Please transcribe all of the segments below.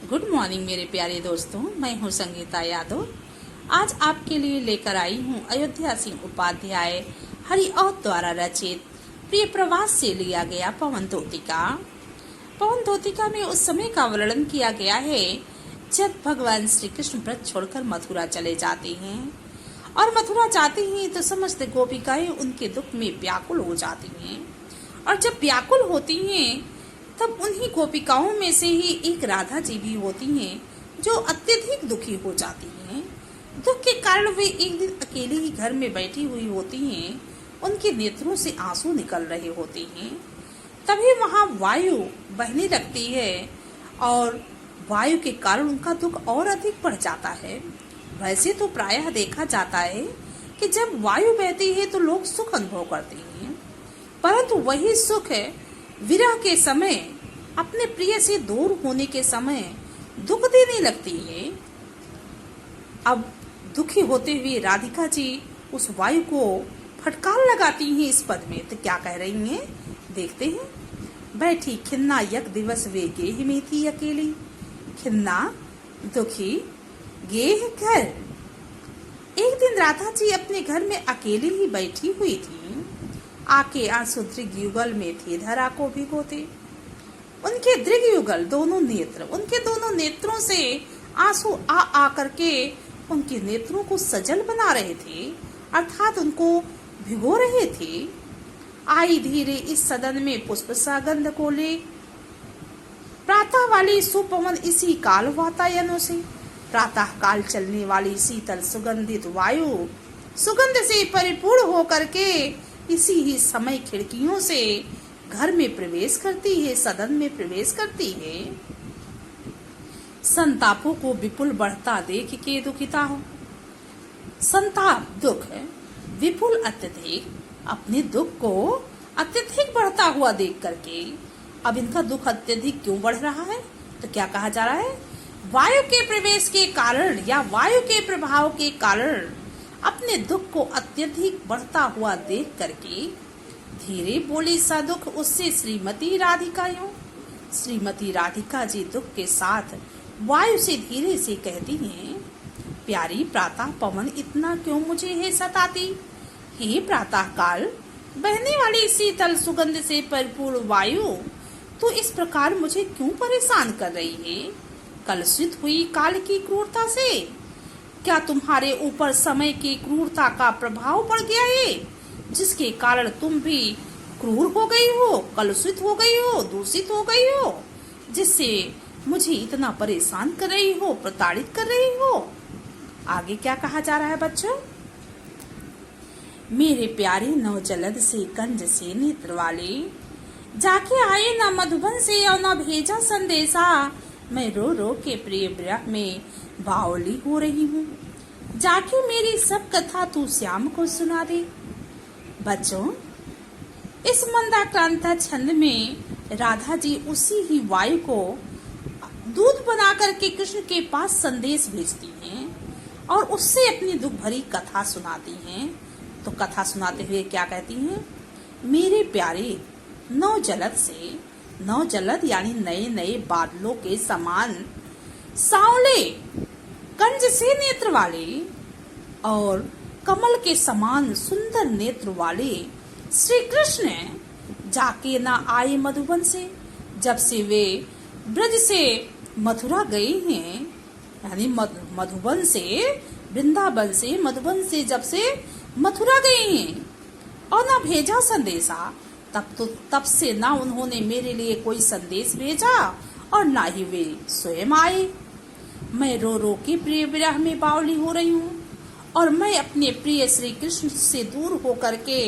Good morning मेरे प्यारे दोस्तों, मैं हूँ संगीता यादव। आज आपके लिए लेकर आई हूँ अयोध्या सिंह उपाध्याय हरिऔध द्वारा रचित प्रिय प्रवास से लिया गया पवन तोतिका। पवन तोतिका में उस समय का वर्णन किया गया है जब भगवान श्री कृष्ण व्रत छोड़कर मथुरा चले जाते हैं और मथुरा जाते हैं तो समस्त गोपिकाएं उनके दुख में व्याकुल हो जाती हैं और जब व्याकुल होती हैं तब उन्हीं गोपिकाओं में से ही एक राधा जी भी होती हैं जो अत्यधिक दुखी हो जाती हैं। दुख के कारण वे एक दिन अकेली ही घर में बैठी हुई होती हैं। उनके नेत्रों से आंसू निकल रहे होते हैं। तभी वहां वायु बहने लगती है और वायु के कारण उनका दुख और अधिक बढ़ जाता है। वैसे तो प्रायः देखा जाता है कि जब वायु बहती है तो लोग सुख अनुभव करते हैं, परंतु वही सुख विरह के समय, अपने प्रिय से दूर होने के समय दुख देने लगती है। अब दुखी होते हुए राधिका जी उस वायु को फटकार लगाती हैं इस पद में। तो क्या कह रही हैं देखते हैं। बैठी खिन्ना यक दिवस वे गेह में थी अकेली, खिन्ना दुखी गेह घर। एक दिन राधा जी अपने घर में अकेली ही बैठी हुई थी। आके आंसू दृग युगल में थे धरा को भिगोते। उनके दृग युगल दोनों नेत्र, उनके दोनों नेत्रों से आंसू आ करके उनके नेत्रों को सजल बना रहे थे, अर्थात उनको भिगो रहे थे। आई धीरे इस सदन में पुष्प सा गंध को ले, प्रातः वाली सुपवन इसी काल वातायनों से। प्रातः काल चलने वाली शीतल सुगंधित वायु सुगंध से परिपूर्ण होकर के इसी ही समय खिड़कियों से घर में प्रवेश करती है, सदन में प्रवेश करती है। संतापों को विपुल बढ़ता देख के दुखिता हो। संताप दुख विपुल अत्यधिक, अपने दुख को अत्यधिक बढ़ता हुआ देख करके अब इनका दुख अत्यधिक क्यों बढ़ रहा है, तो क्या कहा जा रहा है। वायु के प्रवेश के कारण या वायु के प्रभाव के कारण अपने दुख को अत्यधिक बढ़ता हुआ देख करके धीरे बोली सा दुख उससे श्रीमती राधिका यूं। श्रीमती राधिका जी दुख के साथ वायु से धीरे से कहती हैं, प्यारी प्रातः पवन इतना क्यों मुझे है सताती। हे प्रातः काल बहने वाली शीतल सुगंध से परिपूर्ण वायु, तो इस प्रकार मुझे क्यों परेशान कर रही है। कलुषित हुई काल की क्रूरता से क्या तुम्हारे ऊपर समय की क्रूरता का प्रभाव पड़ गया है, जिसके कारण तुम भी क्रूर हो गई हो, कलुषित हो गई हो, दूषित हो गई हो, जिससे मुझे इतना परेशान कर रही हो, प्रताड़ित कर रही हो। आगे क्या कहा जा रहा है बच्चों। मेरे प्यारे नवजलद से कंज से नेत्र वाले, जाके आए न मधुबन से और न भेजा संदेशा। मैं रो रो के प्रिय विरह में बावली हो रही हूँ, जाके मेरी सब कथा तू श्याम को सुना दे। बच्चों, इस मंदाक्रांता छंद में राधा जी उसी ही वायु को दूध बना करके कृष्ण के पास संदेश भेजती हैं और उससे अपनी दुख भरी कथा सुनाती हैं। तो कथा सुनाते हुए क्या कहती हैं, मेरे प्यारे नवजलद से, नवजलद यानी नए नए बादलों के समान सांवले कंज से नेत्र वाले और कमल के समान सुंदर नेत्र वाले श्री कृष्ण जाके ना आए मधुबन से, जब से वे ब्रज से मथुरा गए हैं, यानी मधुबन से, वृंदावन से, मधुबन से जब से मथुरा गए हैं और ना भेजा संदेशा, तब से ना उन्होंने मेरे लिए कोई संदेश भेजा और ना ही वे स्वयं आए। मैं रो रो के प्रिय विरह में बावली हो रही हूँ और मैं अपने प्रिय श्री कृष्ण से दूर होकर के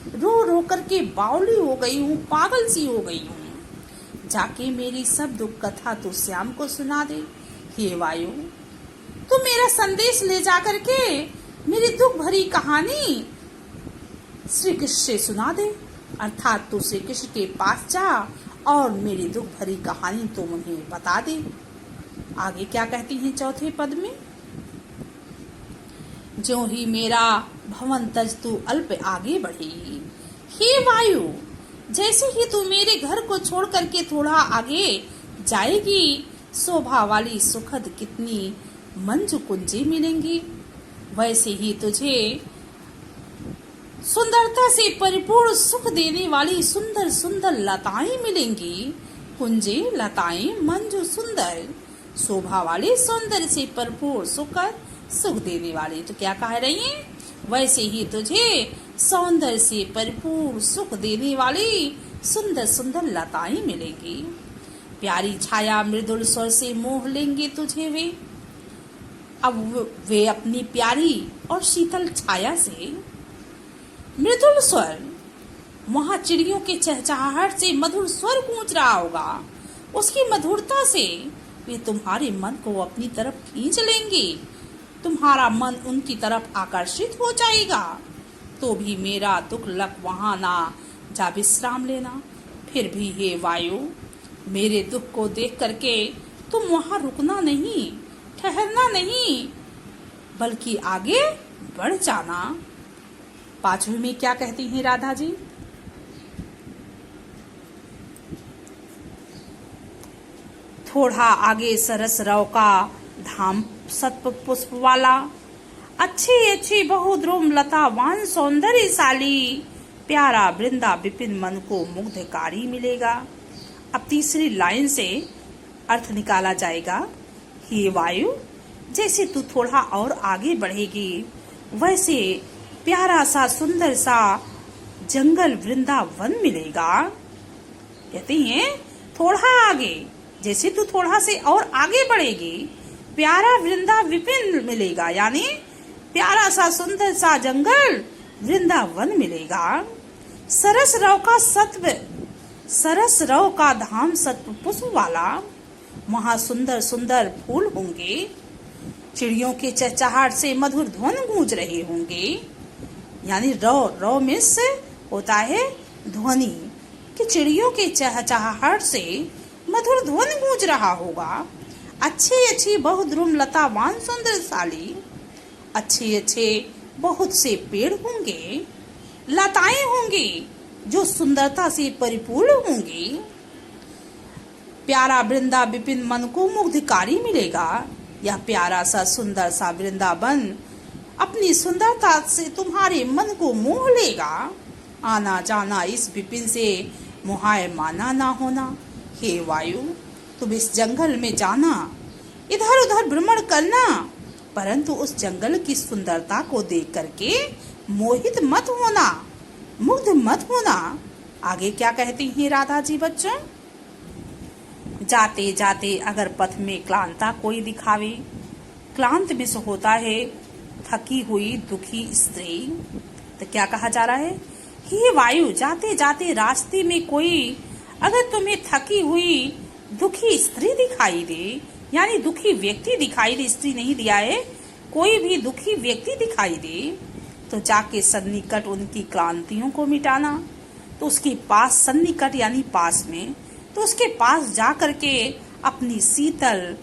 रो करके बावली हो गई हूँ, पागल सी हो गई हूँ। जाके मेरी सब दुख कथा तो श्याम को सुना दे। हे वायु, तू मेरा संदेश ले जा करके मेरी दुख भरी कहानी श्री कृष्ण से सुना दे, अर्थात तू श्री कृष्ण के पास जा और मेरी दुख भरी कहानी तुम उन्हें बता दे। आगे क्या कहती हैं चौथे पद में, जो ही मेरा भवन तज तू अल्प आगे बढ़ी। हे वायु, जैसे ही तू मेरे घर को छोड़ करके थोड़ा आगे जाएगी, शोभा वाली सुखद कितनी मंजू कुंजी मिलेंगी। वैसे ही तुझे सुंदरता से परिपूर्ण सुख देने वाली सुंदर सुंदर लताएं मिलेंगी। कुंजे लताएं मंजू सुंदर, शोभा वाले सौंदर्य से भरपूर सुख देने वाली। तो क्या कह रही है? वैसे ही तुझे सौंदर्य से परिपूर्ण सुख देने वाली सुंदर सुंदर लताएं मिलेंगी। प्यारी छाया मृदुल स्वर से मोह लेंगे तुझे वे। अब वे अपनी प्यारी और शीतल छाया से मृदुल स्वर, वहां चिड़ियों के चहचहाहट से मधुर स्वर गूंज रहा होगा। उसकी मधुरता से वे तुम्हारे मन को अपनी तरफ खींच लेंगे। तुम्हारा मन उनकी तरफ आकर्षित हो जाएगा। तो भी मेरा दुख लग वहां ना जा विश्राम लेना। फिर भी हे वायु, मेरे दुख को देख करके तुम वहां रुकना नहीं, ठहरना नहीं, बल्कि आगे बढ़ जाना। पांचवी में क्या कहती हैं राधा जी? थोड़ा आगे सरस रव का धाम सत्व पुष्प वाला, अच्छी अच्छी बहुद्रुम लतावान सौंदर्यशाली, प्यारा वृंदा विपिन मन को मुग्धकारी मिलेगा। अब तीसरी लाइन से अर्थ निकाला जाएगा। हे वायु, जैसे तू थोड़ा और आगे बढ़ेगी वैसे प्यारा सा सुंदर सा जंगल वृंदावन मिलेगा। कहते हैं थोड़ा आगे, जैसे तू थोड़ा से और आगे बढ़ेगी प्यारा वृंदा विपिन मिलेगा, यानी प्यारा सा सुंदर सा जंगल वृंदावन मिलेगा। सरस रव का धाम सत्व पुष्प वाला, वहां सुंदर सुंदर फूल होंगे। चिड़ियों के चहचहाट से मधुर ध्वन गूंज रहे होंगे। यानी रव मिस होता है ध्वनि, कि चिड़ियों के चहचहाहट से मधुर ध्वन गूंज रहा होगा। अच्छे अच्छे बहुद्रुम लतावान सुंदरशाली, अच्छे अच्छे बहुत से पेड़ होंगे, लताएं होंगी जो सुंदरता से परिपूर्ण होंगी। प्यारा वृंदा विपिन मन को मुग्धकारी मिलेगा। यह प्यारा सा सुंदर सा वृंदावन अपनी सुंदरता से तुम्हारे मन को मोह लेगा। आना जाना इस विपिन से मोहाय माना ना होना। हे वायु, तुम इस जंगल में जाना, इधर उधर भ्रमण करना, परंतु उस जंगल की सुंदरता को देख करके मोहित मत होना, मुग्ध मत होना। आगे क्या कहती हैं राधा जी बच्चों? जाते जाते अगर पथ में क्लांता कोई दिखावे, क्लांत में से होता है थकी हुई दुखी स्त्री। तो क्या कहा जा रहा है? हे वायु, जाते जाते रास्ते में कोई अगर तुम्हें थकी हुई दुखी स्त्री दिखाई दे, यानी दुखी व्यक्ति दिखाई दे, स्त्री नहीं दिया है, कोई भी दुखी व्यक्ति दिखाई दे, तो जाके सन्निकट उनकी क्लांतियों को मिटाना। तो उसके पास, सन्निकट यानी पास में, तो उसके पास जा करके अपनी शीतल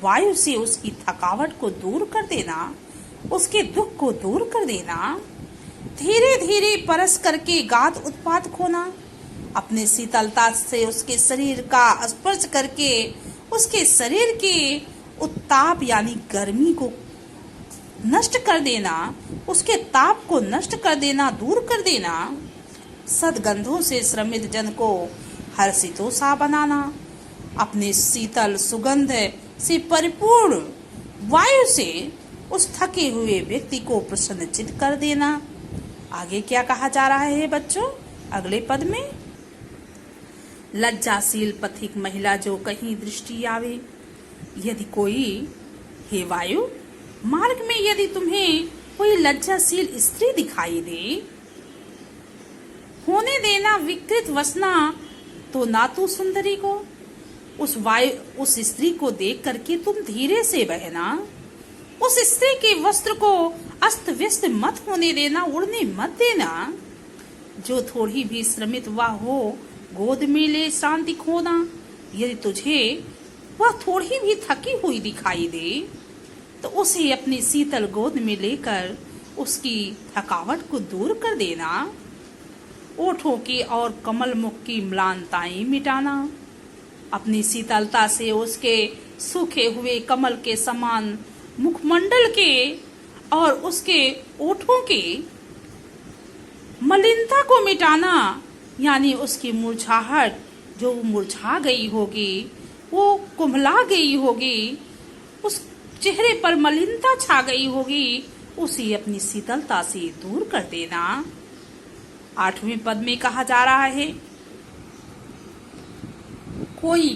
वायु से उसकी थकावट को दूर कर देना, उसके दुख को दूर कर देना। धीरे धीरे परस करके गाद उत्पात खोना, अपने शीतलता से उसके शरीर का स्पर्श करके उसके शरीर के उत्ताप यानी गर्मी को नष्ट कर देना, उसके ताप को नष्ट कर देना, दूर कर देना। सदगंधों से श्रमित जन को हर्षितोषा बनाना, अपने शीतल सुगंध से परिपूर्ण वायु से उस थके हुए व्यक्ति को प्रसन्नचित कर देना। आगे क्या कहा जा रहा है बच्चों अगले पद में? लज्जाशील पथिक महिला जो कहीं दृष्टि आवे, यदि कोई, हे वायु, मार्ग में यदि तुम्हें कोई लज्जाशील स्त्री दिखाई दे, होने देना विकृत वसना, तो ना तो सुंदरी को, उस स्त्री को देख करके तुम धीरे से बहना। उस स्त्री के वस्त्र को अस्त व्यस्त मत होने देना, उड़ने मत देना। जो थोड़ी भी श्रमित वह हो, गोद में ले शांति खोना। यदि तुझे वह थोड़ी भी थकी हुई दिखाई दे, तो उसे अपनी शीतल गोद में लेकर उसकी थकावट को दूर कर देना। ओठों की और कमल मुख की म्लानताएं मिटाना, अपनी शीतलता से उसके सूखे हुए कमल के समान मुखमंडल के और उसके ओठों के मलिनता को मिटाना, यानी उसकी मुरझाहट जो मुरझा गई होगी, वो कुम्हला गई होगी, उस चेहरे पर मलिनता छा गई होगी, उसे अपनी शीतलता से दूर कर देना। 8वें पद में कहा जा रहा है, कोई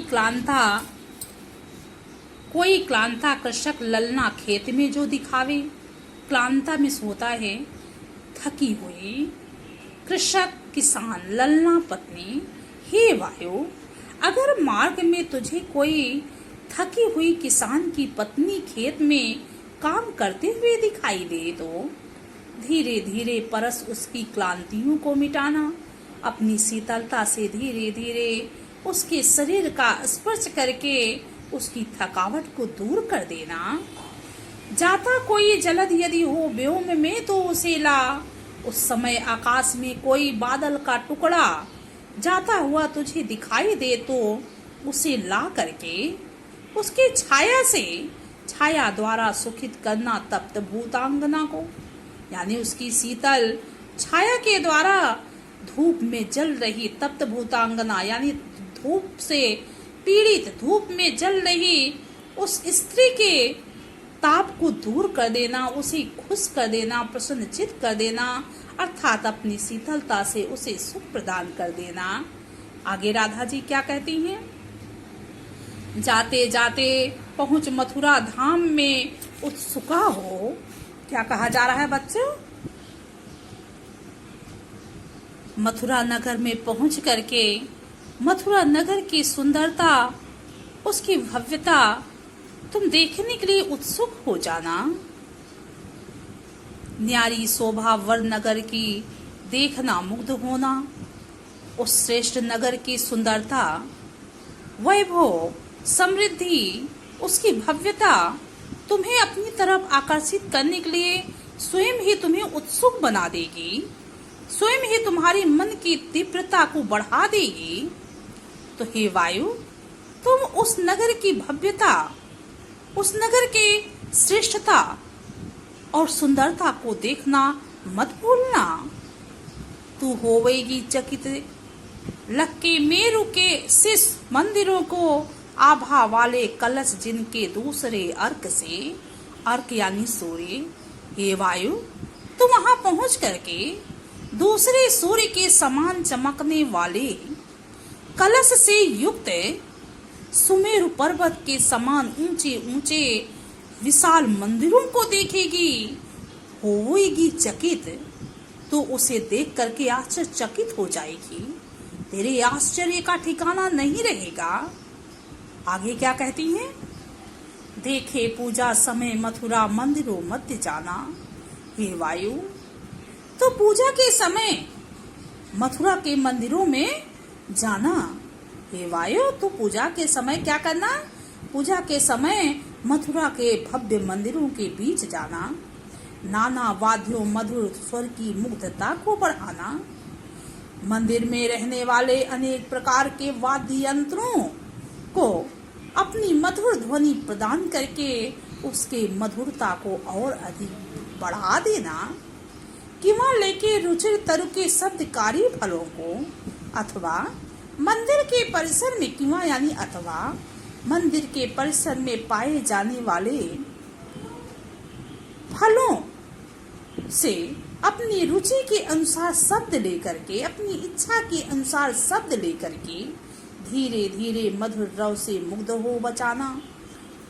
क्लांता कृषक ललना खेत में जो दिखावे। क्लांता में होता है थकी हुई कृषक किसान ललना पत्नी। हे वायु, अगर मार्ग में तुझे कोई थकी हुई किसान की पत्नी खेत में काम करते हुए दिखाई दे तो धीरे धीरे परस उसकी क्लांतियों को मिटाना। अपनी शीतलता से धीरे धीरे उसके शरीर का स्पर्श करके उसकी थकावट को दूर कर देना। जाता कोई जलद यदि हो व्योम में तो उसे ला। उस समय आकाश में कोई बादल का टुकड़ा जाता हुआ तुझे दिखाई दे तो उसे ला करके उसके छाया द्वारा सुखित करना तप्त भूतांगना को, यानी उसकी शीतल छाया के द्वारा धूप में जल रही तप्त भूतांगना, यानी धूप से पीड़ित, धूप में जल रही उस स्त्री के ताप को दूर कर देना, उसे खुश कर देना, प्रसन्नचित कर देना, अर्थात अपनी शीतलता से उसे सुख प्रदान कर देना। आगे राधा जी क्या कहती हैं? जाते जाते पहुंच मथुरा धाम में उत्सुका हो। क्या कहा जा रहा है बच्चों? मथुरा नगर में पहुंच करके मथुरा नगर की सुंदरता, उसकी भव्यता तुम देखने के लिए उत्सुक हो जाना। न्यारी शोभा वर नगर की देखना मुग्ध होना। उस श्रेष्ठ नगर की सुंदरता, वैभव, समृद्धि, उसकी भव्यता तुम्हें अपनी तरफ आकर्षित करने के लिए स्वयं ही तुम्हें उत्सुक बना देगी, स्वयं ही तुम्हारी मन की तीव्रता को बढ़ा देगी। तो हे वायु, तुम उस नगर की भव्यता, उस नगर की श्रेष्ठता और सुंदरता को देखना मत भूलना। तू होवेगी चकित लक्के मेरु के शीश मंदिरों को आभा वाले कलश जिनके दूसरे अर्क से, अर्क यानी सूर्य। हे वायु, तू वहां पहुंच करके दूसरे सूर्य के समान चमकने वाले कलश से युक्त सुमेरु पर्वत के समान ऊंचे ऊंचे विशाल मंदिरों को देखेगी, होएगी चकित। तो उसे देख करके आश्चर्यचकित हो जाएगी, तेरे आश्चर्य का ठिकाना नहीं रहेगा। आगे क्या कहती हैं? देखे पूजा समय मथुरा मंदिरों मध्य जाना। हे वायु, तो पूजा के समय मथुरा के मंदिरों में जाना। हे वायु, तो पूजा के समय क्या करना? पूजा के समय मथुरा के भव्य मंदिरों के बीच जाना। नाना वाद्यों मधुर स्वर की मुग्धता को बढ़ाना। मंदिर में रहने वाले अनेक प्रकार के वाद्य यंत्रों को अपनी मधुर ध्वनि प्रदान करके उसके मधुरता को और अधिक बढ़ा देना। कि वहाँ लेके रुचिर तरु के शब्दकारी फलों को अथवा मंदिर के परिसर में, किंवा यानी अथवा मंदिर के परिसर में पाए जाने वाले फलों से अपनी रुचि के अनुसार शब्द लेकर के, अपनी इच्छा के अनुसार शब्द लेकर के धीरे धीरे मधुर रव से मुग्ध हो बचाना।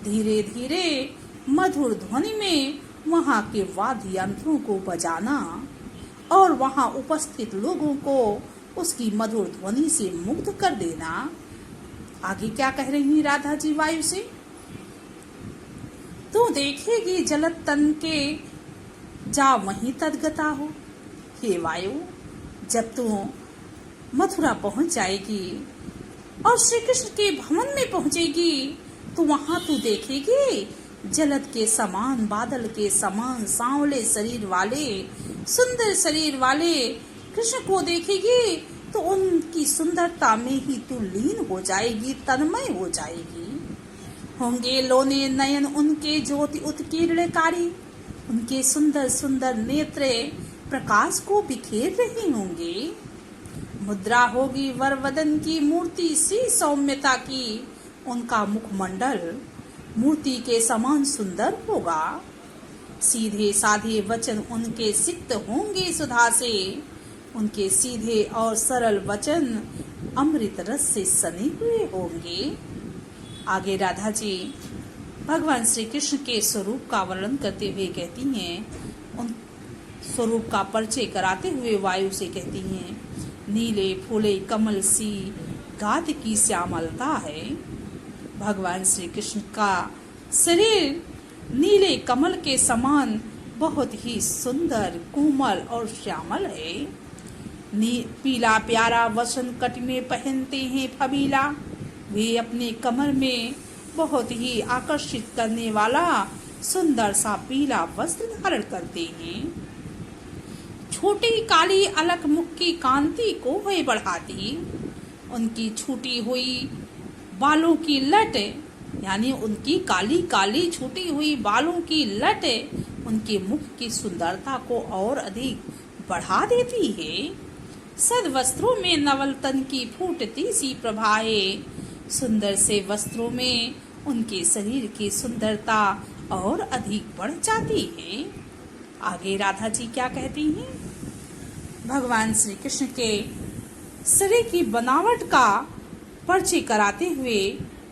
धीरे धीरे मधुर ध्वनि में वहाँ के वाद्य यंत्रों को बजाना और वहाँ उपस्थित लोगों को उसकी मधुर ध्वनि से मुग्ध कर देना। आगे क्या कह रही राधा जी वायु से? तू देखेगी जलद तन के जा वहीं तदगता हो। हे वायु, जब तू मथुरा पहुंच जाएगी और श्री कृष्ण के भवन में पहुंचेगी तो वहां तू देखेगी जलद के समान, बादल के समान सांवले शरीर वाले, सुंदर शरीर वाले कृष्ण को देखेगी तो उनकी सुंदरता में ही तू लीन हो जाएगी, तन्मय हो जाएगी। होंगे लोने नयन उनके ज्योति उत्कीर्णकारी, उनके सुंदर सुंदर नेत्र प्रकाश को बिखेर रही होंगे। मुद्रा होगी वरवदन की मूर्ति श्री सौम्यता की, उनका मुखमंडल मूर्ति के समान सुंदर होगा। सीधे साधे वचन उनके सिक्त होंगे सुधा से, उनके सीधे और सरल वचन अमृत रस से सने हुए होंगे। आगे राधा जी भगवान श्री कृष्ण के स्वरूप का वर्णन करते हुए कहती हैं, उन स्वरूप का परिचय कराते हुए वायु से कहती हैं, नीले फूले कमल सी गाद की श्यामलता है। भगवान श्री कृष्ण का शरीर नीले कमल के समान बहुत ही सुंदर, कोमल और श्यामल है। पीला प्यारा वसन कट में पहनते हैं फबीला, वे अपने कमर में बहुत ही आकर्षित करने वाला सुंदर सा पीला वस्त्र धारण करते हैं। छोटी काली अलग मुख की कांति को वह बढ़ाती, उनकी छूटी हुई बालों की लट, यानी उनकी काली काली छूटी हुई बालों की लट उनके मुख की सुंदरता को और अधिक बढ़ा देती है। सद वस्त्रों में नवल तन की फूटती सी प्रभा है, सुंदर से वस्त्रों में उनके शरीर की सुंदरता और अधिक बढ़ जाती है। आगे राधा जी क्या कहती हैं? भगवान श्री कृष्ण के शरीर की बनावट का परिचय कराते हुए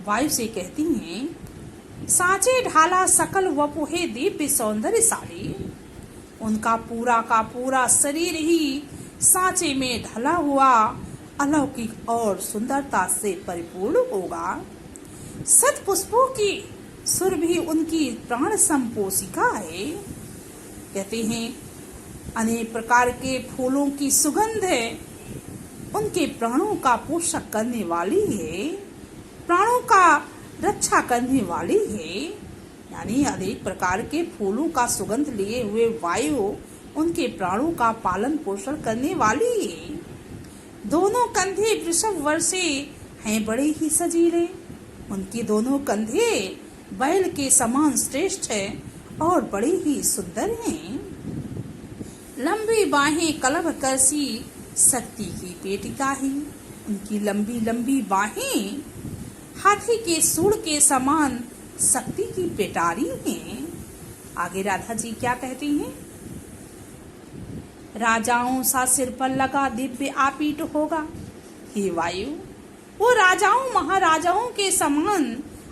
वायु से कहती हैं, सांचे ढाला सकल वपुहे दिव्य सौंदर्यशाली, उनका पूरा का पूरा शरीर ही सांचे में ढला हुआ अलौकिक और सुंदरता से परिपूर्ण होगा। सत पुष्पों की सुरभि उनकी प्राण संपोषिका है। कहते हैं, अनेक प्रकार के फूलों की सुगंध उनके प्राणों का पोषक करने वाली है, प्राणों का रक्षा करने वाली है। यानी अनेक प्रकार के फूलों का सुगंध लिए हुए वायु उनके प्राणों का पालन पोषण करने वाली है। दोनों कंधे वृषभ वर्षे हैं बड़े ही सजीले, उनके दोनों कंधे बैल के समान श्रेष्ठ है और बड़े ही सुंदर हैं। लंबी बाहें कलभ करसी शक्ति की पेटिका ही, उनकी लंबी लंबी बाहें हाथी के सूंड के समान शक्ति की पेटारी हैं। आगे राधा जी क्या कहती हैं? राजाओं सा सिर पर लगा दिव्य आपीट होगा। हे वायु, वो राजाओं महाराजाओं के समान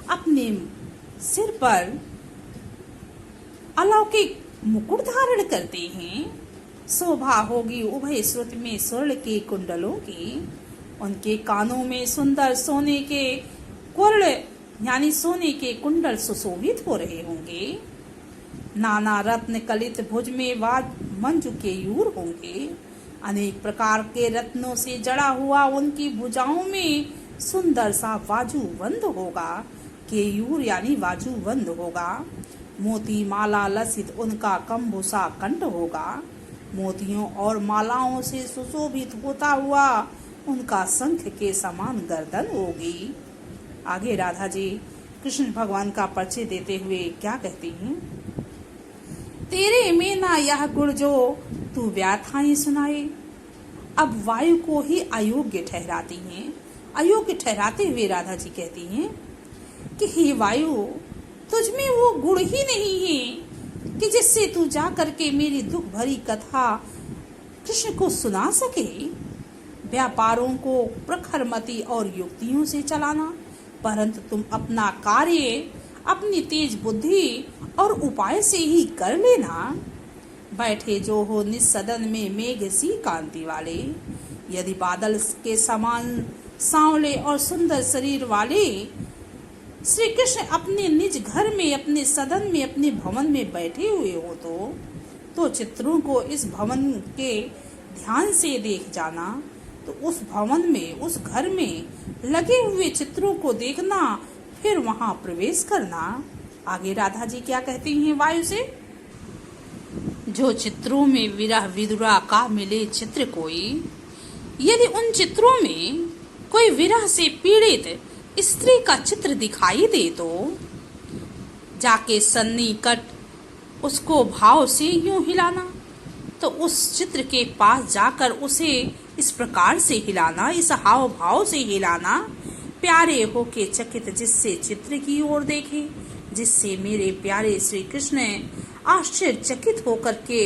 अपने सिर पर अलौकिक मुकुट धारण करते हैं। शोभा होगी उभय श्रुत में स्वर्ण के कुंडलों की, उनके कानों में सुंदर सोने के कुंडल यानी सोने के कुंडल सुशोभित हो रहे होंगे। नाना रत्न कलित भुज में वाज मंजू के यूर होंगे। अनेक प्रकार के रत्नों से जड़ा हुआ उनकी भुजाओं में सुंदर सा बाजूबंद होगा। केयूर यानी बाजूबंद होगा। मोती माला लसित उनका कंबुसा कंठ होगा। मोतियों और मालाओं से सुशोभित होता हुआ उनका शंख के समान गर्दन होगी। आगे राधा जी कृष्ण भगवान का परिचय देते हुए क्या कहती हैं? तेरे में ना यह गुण जो तू व्याथाएं सुनाए। अब वायु को ही अयोग्य ठहराती हैं। अयोग्य ठहराते हुए राधा जी कहती हैं कि हे वायु, तुझ में वो गुण ही नहीं है कि जिससे तू जा करके मेरी दुख भरी कथा कृष्ण को सुना सके। व्यापारों को प्रखरमति और युक्तियों से चलाना, परंतु तुम अपना कार्य अपनी तेज बुद्धि और उपाय से ही कर लेना। बैठे जो हो निस्सदन में मेघ सी कांति वाले, यदि बादल के समान सांवले और सुंदर शरीर वाले श्री कृष्ण अपने निज घर में, अपने सदन में, अपने भवन में बैठे हुए हो तो चित्रों को इस भवन के ध्यान से देख जाना। तो उस भवन में, उस घर में लगे हुए चित्रों को देखना, फिर वहां प्रवेश करना। आगे राधा जी क्या कहती हैं वायु से? जो चित्रों में विरह विदुरा का मिले चित्र कोई, यदि उन चित्रों में कोई विरह से पीड़ित स्त्री का चित्र दिखाई दे तो जाके सन्निकट उसको भाव से यूं हिलाना। तो उस चित्र के पास जाकर उसे इस प्रकार से हिलाना, इस हाव भाव से हिलाना, प्यारे होके चकित जिससे चित्र की ओर देखे, जिससे मेरे प्यारे श्री कृष्ण आश्चर्यचकित होकर के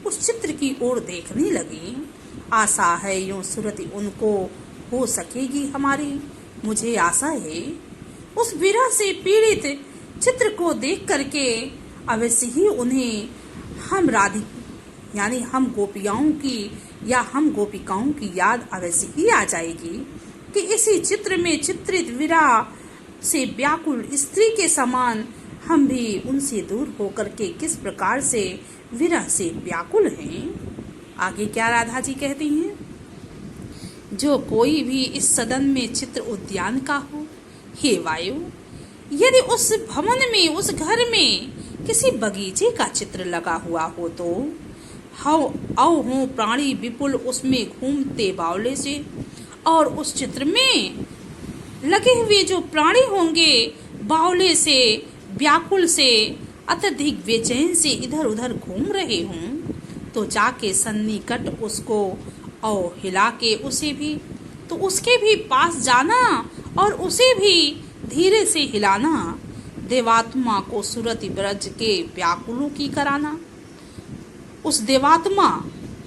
उस चित्र की ओर देखने लगे। आशा है यूं सुरति उनको हो सकेगी हमारी, मुझे आशा है उस विरह से पीड़ित चित्र को देख करके अवश्य ही उन्हें हम यानी हम गोपियाओं की या हम गोपिकाओं की याद अवश्य ही आ जाएगी कि इसी चित्र में चित्रित विरह से व्याकुल स्त्री के समान हम भी उनसे दूर होकर के किस प्रकार से विरह से व्याकुल हैं। आगे क्या राधा जी कहती हैं, जो कोई भी इस सदन में चित्र उद्यान का हो, हे वायु, यदि उस भवन में, उस घर में किसी बगीचे का चित्र लगा हुआ हो तो हो प्राणी विपुल उसमें घूमते बावले से, और उस चित्र में लगे हुए जो प्राणी होंगे बावले से, व्याकुल से, अत्यधिक बेचैन से इधर उधर घूम रहे हों, तो जाके सन्निकट उसको और हिला के उसे भी, तो उसके भी पास जाना और उसे भी धीरे से हिलाना, देवात्मा को सुरति ब्रज के व्याकुलों की कराना। उस देवात्मा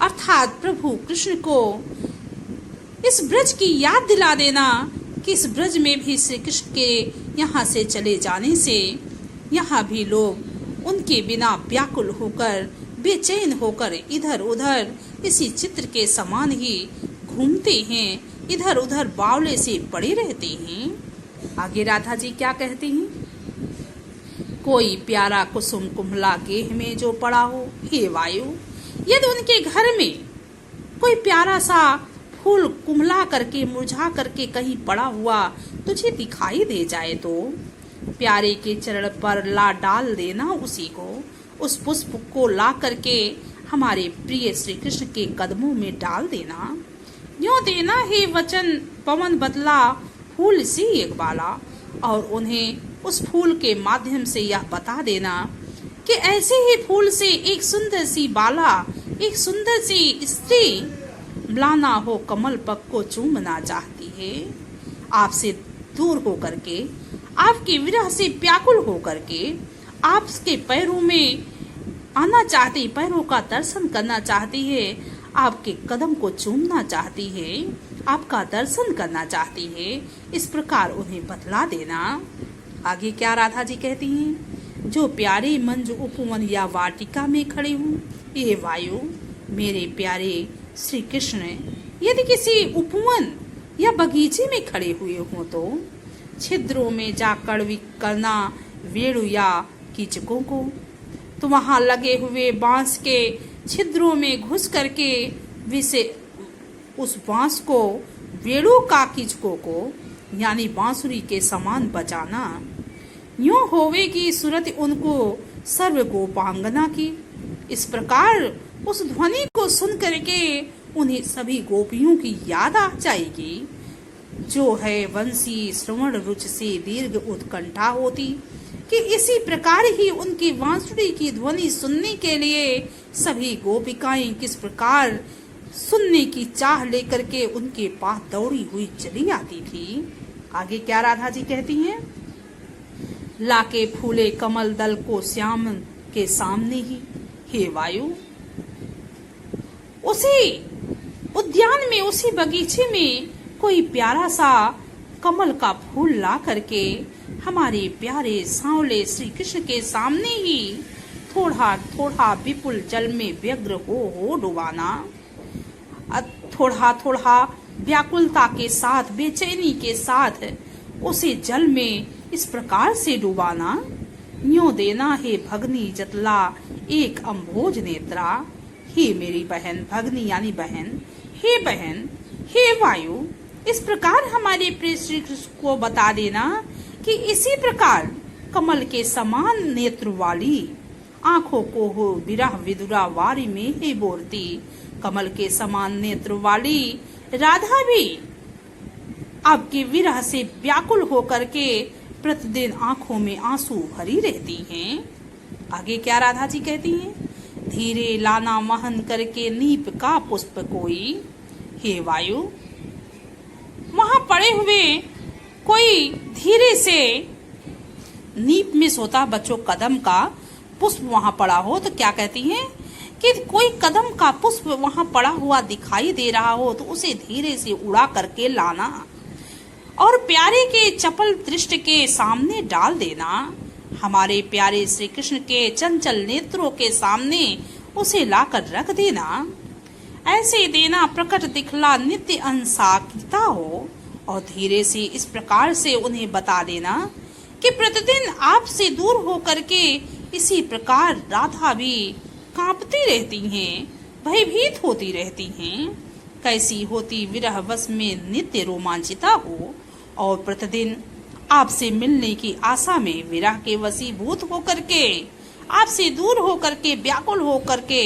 अर्थात प्रभु कृष्ण को इस ब्रज की याद दिला देना कि इस ब्रज में भी श्री कृष्ण के यहाँ से चले जाने से यहाँ भी लोग उनके बिना व्याकुल होकर, बेचैन होकर इधर उधर इसी चित्र के समान ही घूमते हैं, इधर उधर बावले से पड़े रहते हैं। आगे राधा जी क्या कहती हैं, कोई प्यारा कुसुम कुम्हला गेह में जो पड़ा हो, हे वायु, यदि उनके घर में कोई प्यारा सा फूल कुम्हला करके, मुरझा करके कहीं पड़ा हुआ तुझे दिखाई दे जाए तो प्यारे के चरण पर ला डाल देना उसी को, उस पुष्प को ला करके हमारे प्रिय श्री कृष्ण के कदमों में डाल देना। यूं देना है वचन पवन बदला फूल सी एक बाला, और उन्हें उस फूल के माध्यम से यह बता देना कि ऐसे ही फूल से एक सुंदर सी बाला, एक सुंदर सी स्त्री म्लाना हो कमल पग को चूमना चाहती है, आपसे दूर होकर के, आपके विरह से व्याकुल होकर के आपके पैरों में आना चाहती, पैरों का दर्शन करना चाहती है, आपके कदम को चूमना चाहती है, आपका दर्शन करना चाहती है, इस प्रकार उन्हें बतला देना। आगे क्या राधा जी कहती हैं, जो प्यारे मंज उपवन या वाटिका में खड़े हूँ, ये वायु, मेरे प्यारे श्री कृष्ण यदि किसी उपवन या बगीचे में खड़े हुए हों तो छिद्रों में जा कड़वी करना वेणु या कीचकों को, तो वहां लगे हुए बांस के छिद्रों में घुस करके विसे उस बांस को, वेणु का कीचकों को यानी बांसुरी के समान बजाना। यूं होवेगी सूरत उनको सर्व गोपांगना की, इस प्रकार उस ध्वनि को सुन करके उन्हें सभी गोपियों की याद आ जाएगी, जो है वंशी श्रवण रुच से दीर्घ उत्कंठा होती, कि इसी प्रकार ही उनकी बांसुरी की ध्वनि सुनने के लिए सभी गोपिकाएं किस प्रकार सुनने की चाह लेकर के उनके पास दौड़ी हुई चली आती थी। आगे क्या राधा जी कहती हैं, लाके फूले कमल दल को श्याम के सामने ही, हे वायु, उसी उद्यान में, उसी बगीचे में कोई प्यारा सा कमल का फूल ला करके हमारे प्यारे सांवले श्री कृष्ण के सामने ही थोड़ा थोड़ा विपुल जल में व्यग्र हो डुबाना, थोड़ा थोड़ा व्याकुलता के साथ, बेचैनी के साथ उसे जल में इस प्रकार से डुबाना। यूं देना है भगनी जतला एक अम्भोज नेत्रा, हे मेरी बहन, भगनी यानी बहन, हे बहन, हे वायु, इस प्रकार हमारे प्रिय श्री कृष्ण को बता देना कि इसी प्रकार कमल के समान नेत्र वाली आंखों को हो विरह विदुरा वारी में ही बोलती, कमल के समान नेत्र वाली राधा भी आपके विरह से व्याकुल होकर के प्रतिदिन आंखों में आंसू भरी रहती हैं। आगे क्या राधा जी कहती हैं? धीरे लाना महन करके नीप का पुष्प कोई। हे वायु, वहां पड़े हुए कोई धीरे से नीप में सोता बच्चों कदम का पुष्प वहां पड़ा हो तो क्या कहती हैं कि कोई कदम का पुष्प वहां पड़ा हुआ दिखाई दे रहा हो तो उसे धीरे से उड़ा करके लाना और प्यारे के चपल दृष्टि के सामने डाल देना। हमारे प्यारे श्री कृष्ण के चंचल नेत्रों के सामने उसे लाकर रख देना। ऐसे देना प्रकट दिखला नित्य अंसाकिता हो और धीरे से इस प्रकार से उन्हें बता देना कि प्रतिदिन आपसे दूर होकर के इसी प्रकार राधा भी कांपती रहती हैं, भयभीत होती रहती हैं। कैसी होती विरह वश में नित्य रोमांचिता हो और प्रतिदिन आपसे मिलने की आशा में विरह के वशीभूत होकर के आपसे दूर होकर के व्याकुल होकर के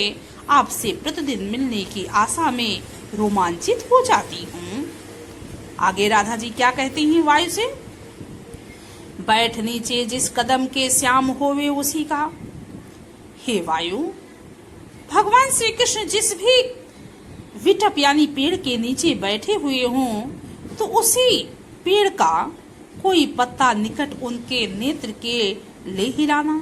आपसे प्रतिदिन मिलने की आशा में रोमांचित हो जाती हूँ। आगे राधा जी क्या कहती हैं वायु से? बैठ नीचे जिस कदम के श्याम होवे उसी का। हे वायु, भगवान श्री कृष्ण जिस भी विटप यानी पेड़ के नीचे बैठे हुए हों तो उसी पेड़ का कोई पत्ता निकट उनके नेत्र के ले हिलाना।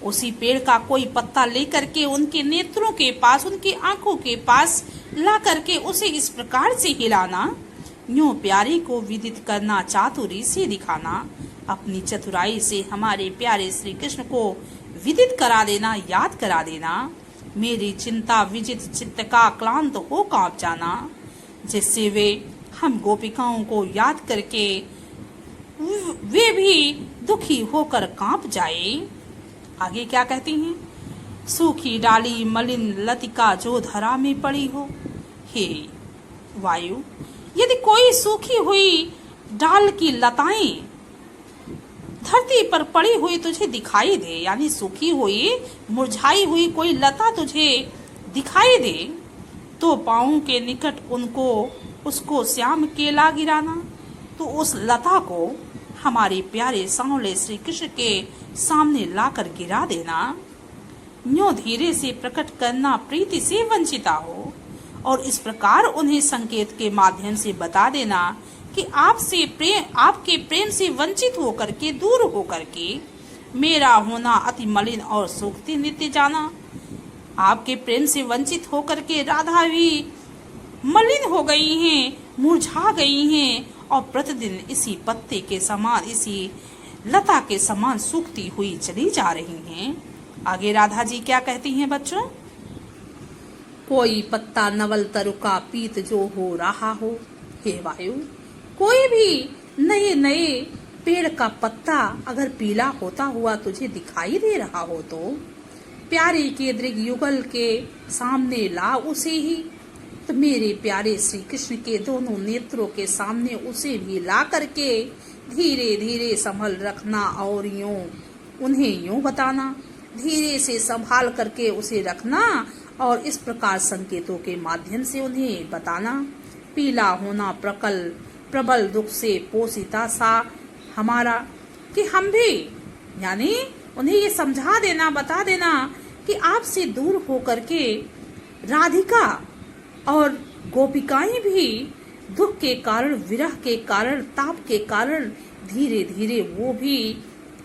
उसी पेड़ का कोई पत्ता लेकर के उनके नेत्रों के पास, उनकी आंखों के पास ला करके उसे इस प्रकार से हिलाना। यूं प्यारे को विदित करना, चातुरी से दिखाना, अपनी चतुराई से हमारे प्यारे श्री कृष्ण को विदित करा देना, याद करा देना। मेरी चिंता विजित चित्त का क्लांत हो कांप जाना, जिससे वे हम गोपिकाओं को याद करके वे भी दुखी होकर कांप जाए। आगे क्या कहती हैं? सूखी डाली मलिन लतिका जो धरा में पड़ी हो। हे वायु, यदि कोई सूखी हुई डाल की लताएं धरती पर पड़ी हुई तुझे दिखाई दे, यानी सूखी हुई मुरझाई हुई कोई लता तुझे दिखाई दे, तो पाँव के निकट उसको श्याम केला गिराना। तो उस लता को हमारे प्यारे सांवले श्री कृष्ण के सामने लाकर गिरा देना। न्यों धीरे से प्रकट करना प्रीति से वंचिता हो और इस प्रकार उन्हें संकेत के माध्यम से बता देना कि आपके प्रेम से वंचित होकर के, दूर होकर के मेरा होना अति मलिन और सूखती नित्य जाना। आपके प्रेम से वंचित होकर के राधा भी मलिन हो गई हैं, मुरझा गई हैं और प्रतिदिन इसी पत्ते के समान, इसी लता के समान सूखती हुई चली जा रही हैं। आगे राधा जी क्या कहती हैं बच्चों? कोई पत्ता नवल तरु का पीत जो हो रहा हो। हे वायु, कोई भी नए नए पेड़ का पत्ता अगर पीला होता हुआ तुझे दिखाई दे रहा हो तो प्यारे के दृग युगल के सामने ला उसे ही। तो मेरे प्यारे श्री कृष्ण के दोनों नेत्रों के सामने उसे भी ला करके धीरे धीरे संभल रखना और उन्हें यूं बताना, धीरे से संभाल करके उसे रखना और इस प्रकार संकेतों के माध्यम से उन्हें बताना। पीला होना प्रबल दुख से पोषिता सा हमारा, कि हम भी, यानी उन्हें ये समझा देना, बता देना कि आपसे दूर होकर के राधिका और गोपिकाएं भी दुख के कारण, विरह के कारण, ताप के कारण धीरे धीरे वो भी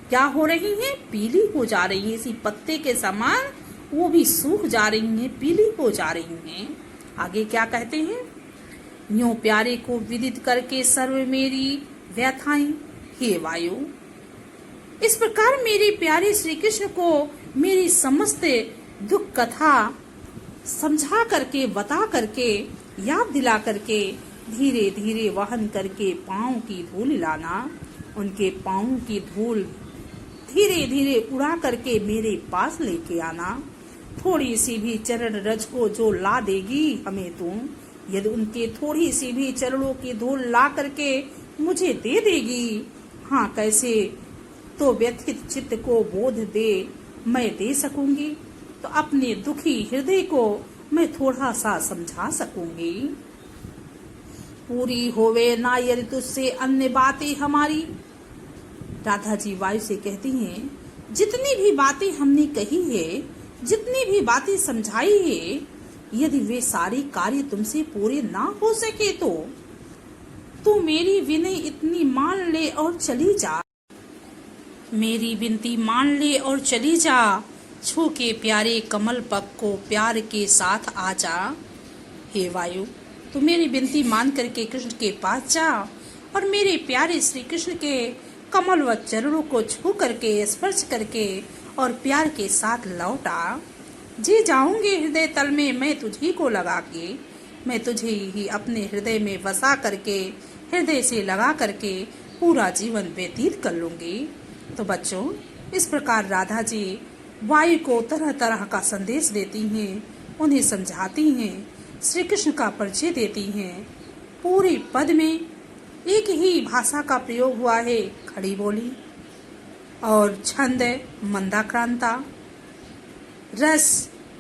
क्या हो रही हैं? पीली हो जा रही है। इसी पत्ते के समान वो भी सूख जा रही हैं, पीली हो जा रही हैं। आगे क्या कहते हैं? यूं प्यारे को विदित करके सर्व मेरी व्यथाएं। हे वायु, इस प्रकार मेरे प्यारे श्री कृष्ण को मेरी समस्त दुख कथा समझा करके, बता करके, याद दिला करके धीरे धीरे वहन करके पाँव की धूल लाना। उनके पाँव की धूल धीरे धीरे उड़ा करके मेरे पास लेके आना। थोड़ी सी भी चरण रज को जो ला देगी हमें तू, यदि उनके थोड़ी सी भी चरणों की धूल ला करके मुझे दे देगी, हाँ कैसे तो व्यथित चित्त को बोध दे मैं दे सकूंगी, तो अपने दुखी हृदय को मैं थोड़ा सा समझा सकूंगी। पूरी होवे ना यदि तुझसे अन्य बातें हमारी, राधा जी वायु से कहती हैं, जितनी भी बातें हमने कही है, जितनी भी बातें समझाई है, यदि वे सारे कार्य तुमसे पूरे ना हो सके तो मेरी विनय इतनी मान ले और चली जा। मेरी विनती मान ले और चली जा। छू के प्यारे कमल पग को प्यार के साथ आ जा। हे वायु, तू मेरी विनती मान करके कृष्ण के पास जा और मेरे प्यारे श्री कृष्ण के कमल व चरणों को छू करके स्पर्श करके और प्यार के साथ लौट आ। जी जाऊंगी हृदय तल में मैं तुझी को लगा के, मैं तुझे ही अपने हृदय में बसा करके, हृदय से लगा करके पूरा जीवन व्यतीत कर लूंगी। तो बच्चों, इस प्रकार राधा जी वायु को तरह तरह का संदेश देती हैं, उन्हें समझाती हैं, श्री कृष्ण का परिचय देती हैं। पूरे पद में एक ही भाषा का प्रयोग हुआ है, खड़ी बोली, और छंद मंदाक्रांता। रस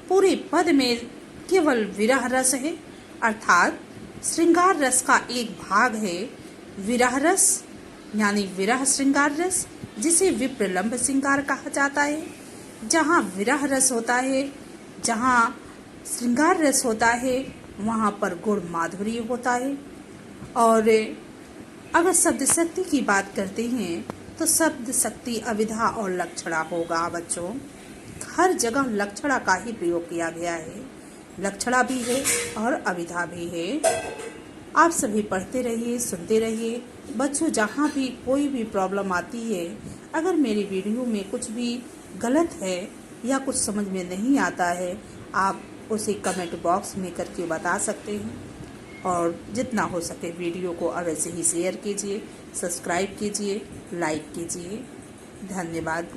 पूरे पद में केवल विरह रस है, अर्थात श्रृंगार रस का एक भाग है विरह रस, यानी विरह श्रृंगार रस, जिसे विप्रलंब श्रृंगार कहा जाता है। जहाँ विरह रस होता है, जहाँ श्रृंगार रस होता है, वहाँ पर गुण माधुर्य होता है। और अगर शब्द शक्ति की बात करते हैं तो शब्द शक्ति अविधा और लक्षणा होगा। बच्चों, हर जगह लक्षणा का ही प्रयोग किया गया है, लक्षणा भी है और अविधा भी है। आप सभी पढ़ते रहिए, सुनते रहिए। बच्चों, जहाँ भी कोई भी प्रॉब्लम आती है, अगर मेरी वीडियो में कुछ भी गलत है या कुछ समझ में नहीं आता है, आप उसे कमेंट बॉक्स में करके बता सकते हैं। और जितना हो सके वीडियो को अवश्य ही शेयर कीजिए, सब्सक्राइब कीजिए, लाइक कीजिए। धन्यवाद।